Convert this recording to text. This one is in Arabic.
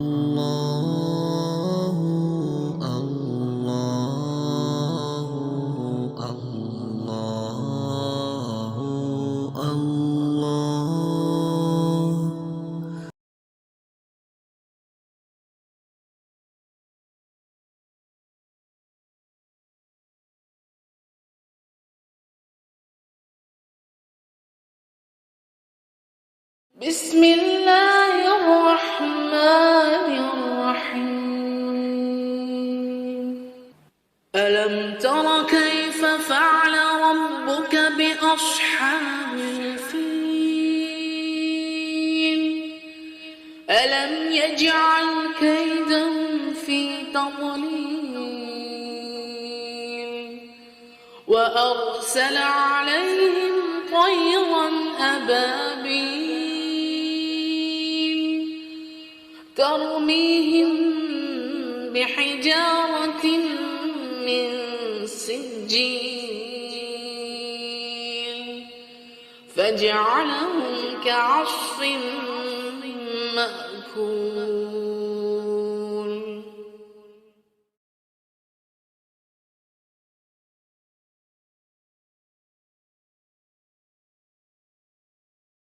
الله الله الله الله. بسم الله الرحمن الرحيم. ألم تر كيف فعل ربك بأصحاب الفيل؟ ألم يجعل كيدهم في تضليل وأرسل عليهم طيرا أبابيل ترميهم بحجارة من سجيل فجعلهم كعصف